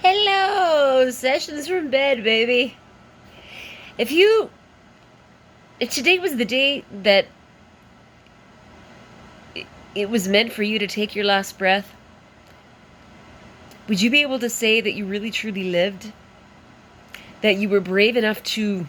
Hello, sessions from bed, baby. If today was the day that it was meant for you to take your last breath, would you be able to say that you really truly lived? That you were brave enough to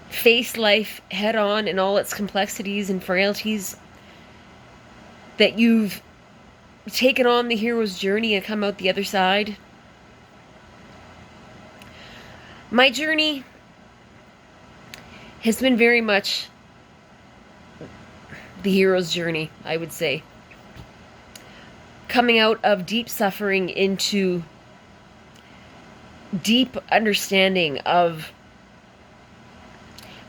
face life head on in all its complexities and frailties? That you've taken on the hero's journey and come out the other side? My journey has been very much the hero's journey, I would say. Coming out of deep suffering into deep understanding of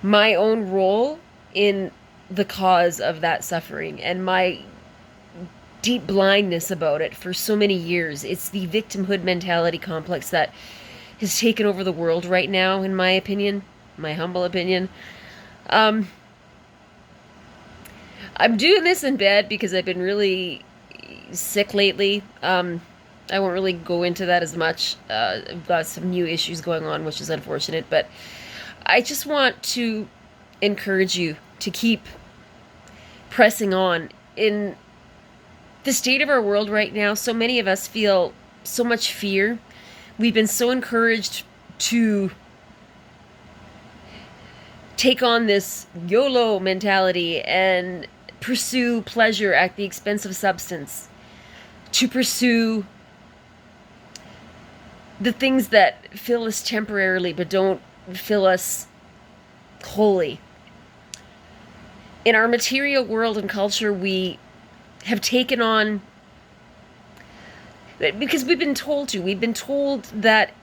my own role in the cause of that suffering and my deep blindness about it for so many years. It's the victimhood mentality complex that has taken over the world right now, in my opinion, my humble opinion. I'm doing this in bed because I've been really sick lately. I won't really go into that as much. I've got some new issues going on, which is unfortunate, but I just want to encourage you to keep pressing on. In the state of our world right now, so many of us feel so much fear. We've been so encouraged to take on this YOLO mentality and pursue pleasure at the expense of substance, to pursue the things that fill us temporarily but don't fill us wholly. In our material world and culture, we have taken on, because we've been told that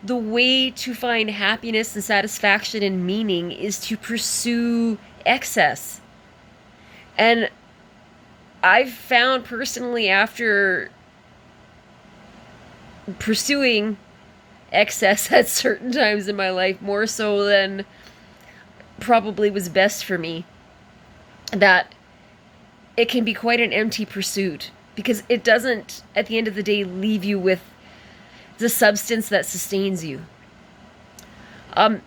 the way to find happiness and satisfaction and meaning is to pursue excess. And I've found personally, after pursuing excess at certain times in my life, more so than probably was best for me, that it can be quite an empty pursuit, because it doesn't, at the end of the day, leave you with the substance that sustains you. I'd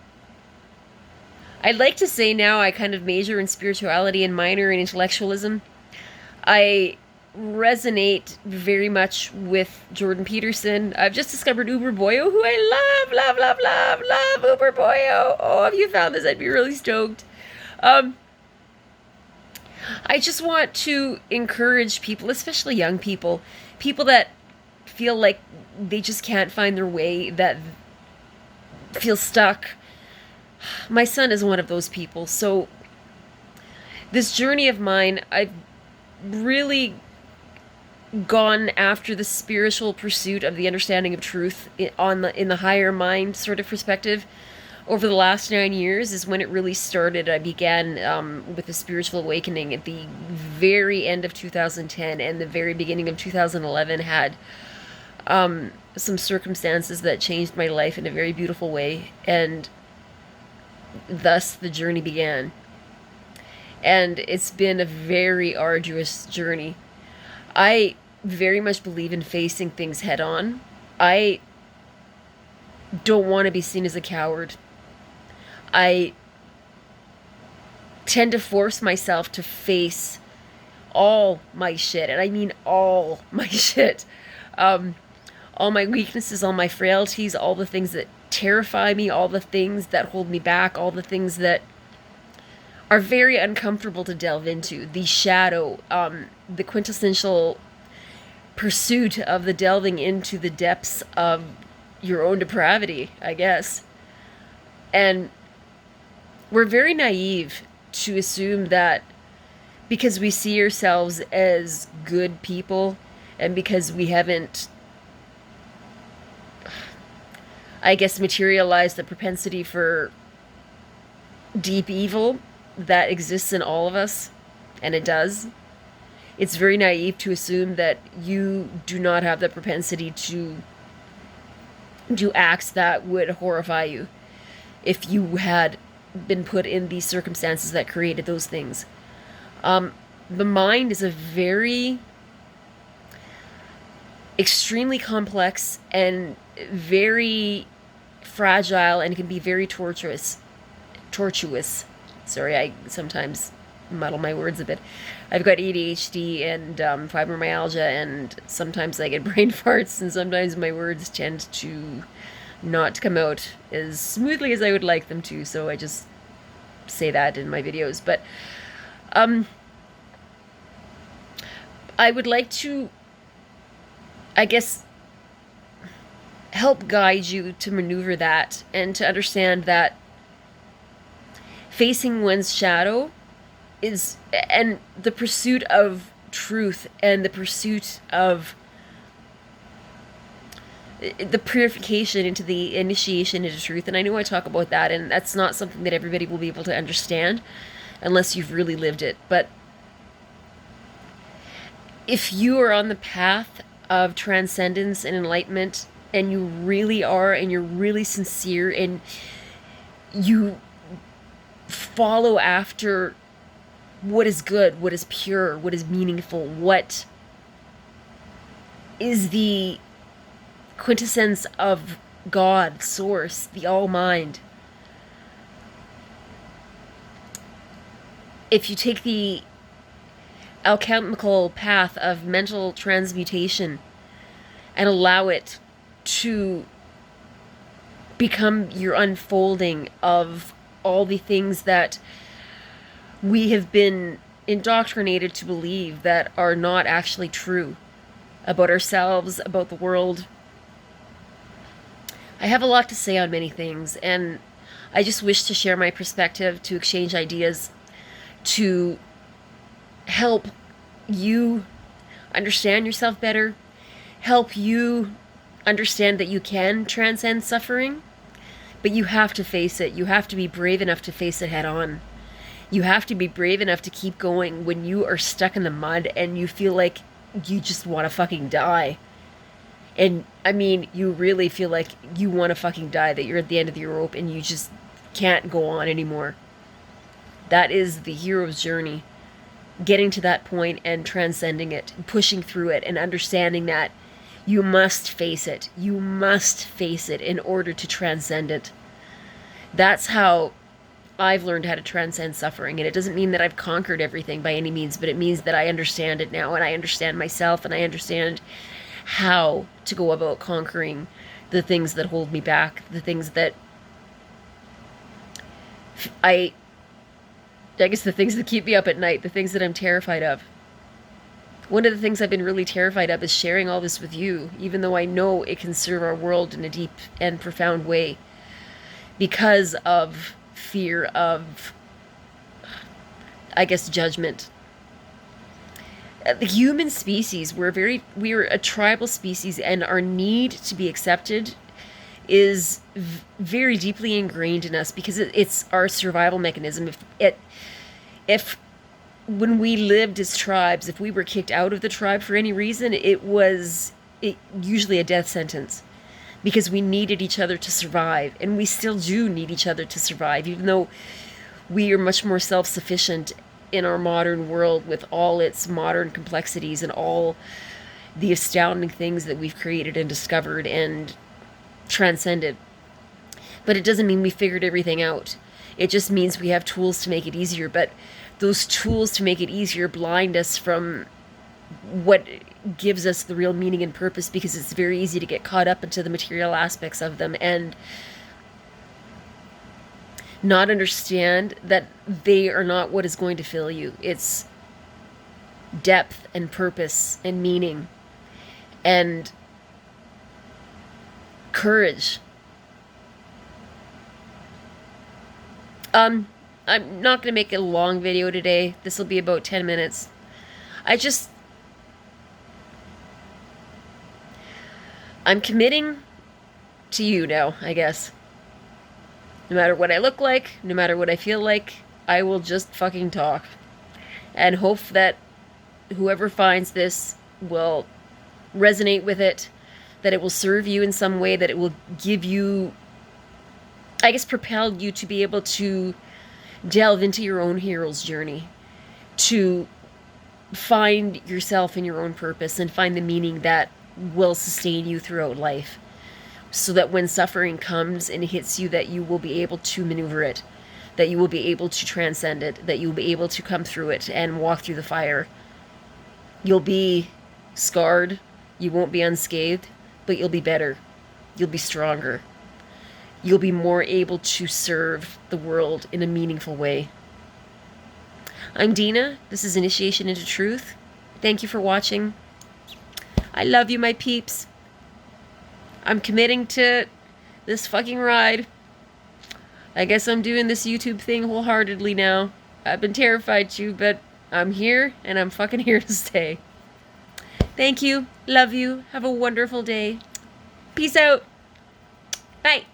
like to say now I kind of major in spirituality and minor in intellectualism. I resonate very much with Jordan Peterson. I've just discovered Uber Boyo, who I love Uber Boyo. Oh, have you found this? I'd be really stoked. I just want to encourage people, especially young people that feel like they just can't find their way, that feel stuck. My son is one of those people. So this journey of mine, I've really gone after the spiritual pursuit of the understanding of truth in the higher mind sort of perspective. Over the last 9 years is when it really started. I began with a spiritual awakening at the very end of 2010, and the very beginning of 2011 had some circumstances that changed my life in a very beautiful way, and thus the journey began. And it's been a very arduous journey. I very much believe in facing things head on. I don't want to be seen as a coward. I tend to force myself to face all my shit, and I mean all my shit. All my weaknesses, all my frailties, all the things that terrify me, all the things that hold me back, all the things that are very uncomfortable to delve into. The shadow, the quintessential pursuit of the delving into the depths of your own depravity, I guess. And we're very naive to assume that because we see ourselves as good people, and because we haven't, I guess, materialized the propensity for deep evil that exists in all of us, and it does. It's very naive to assume that you do not have the propensity to do acts that would horrify you if you had been put in these circumstances that created those things. The mind is a very extremely complex and very fragile, and can be very tortuous. Sorry, I sometimes muddle my words a bit. I've got ADHD and fibromyalgia, and sometimes I get brain farts, and sometimes my words tend to not come out as smoothly as I would like them to, so I just say that in my videos. But I would like to, I guess, help guide you to maneuver that, and to understand that facing one's shadow is, and the pursuit of truth, and the pursuit of the purification into the initiation into truth. And I know I talk about that, and that's not something that everybody will be able to understand unless you've really lived it. But if you are on the path of transcendence and enlightenment, and you really are, and you're really sincere, and you follow after what is good, what is pure, what is meaningful, what is the quintessence of God, Source, the All-Mind. If you take the alchemical path of mental transmutation and allow it to become your unfolding of all the things that we have been indoctrinated to believe that are not actually true about ourselves, about the world. I have a lot to say on many things, and I just wish to share my perspective, to exchange ideas, to help you understand yourself better, help you understand that you can transcend suffering, but you have to face it. You have to be brave enough to face it head on. You have to be brave enough to keep going when you are stuck in the mud and you feel like you just want to fucking die. And I mean, you really feel like you want to fucking die, that you're at the end of your rope and you just can't go on anymore. That is the hero's journey. Getting to that point and transcending it, pushing through it, and understanding that you must face it. You must face it in order to transcend it. That's how I've learned how to transcend suffering. And it doesn't mean that I've conquered everything by any means, but it means that I understand it now, and I understand myself, and I understand how to go about conquering the things that hold me back, the things that I guess the things that keep me up at night, the things that I'm terrified of. One of the things I've been really terrified of is sharing all this with you, even though I know it can serve our world in a deep and profound way, because of fear of, I guess, judgment. The human species, we're a tribal species, and our need to be accepted is very deeply ingrained in us, because it's our survival mechanism. If when we lived as tribes, if we were kicked out of the tribe for any reason, it was usually a death sentence, because we needed each other to survive, and we still do need each other to survive, even though we are much more self-sufficient in our modern world with all its modern complexities and all the astounding things that we've created and discovered and transcended. But it doesn't mean we figured everything out. It just means we have tools to make it easier, but those tools to make it easier blind us from what gives us the real meaning and purpose, because it's very easy to get caught up into the material aspects of them and not understand that they are not what is going to fill you. It's depth and purpose and meaning and courage. I'm not going to make a long video today. This will be about 10 minutes. I'm committing to you now, I guess. No matter what I look like, no matter what I feel like, I will just fucking talk. And hope that whoever finds this will resonate with it, that it will serve you in some way, that it will give you, I guess, propel you to be able to delve into your own hero's journey, to find yourself in your own purpose and find the meaning that will sustain you throughout life, so that when suffering comes and hits you, that you will be able to maneuver it, that you will be able to transcend it, that you will be able to come through it and walk through the fire. You'll be scarred, you won't be unscathed, but you'll be better. You'll be stronger. You'll be more able to serve the world in a meaningful way. I'm Deena. This is Initiation into Truth. Thank you for watching. I love you, my peeps. I'm committing to this fucking ride. I guess I'm doing this YouTube thing wholeheartedly now. I've been terrified to, but I'm here, and I'm fucking here to stay. Thank you. Love you. Have a wonderful day. Peace out. Bye.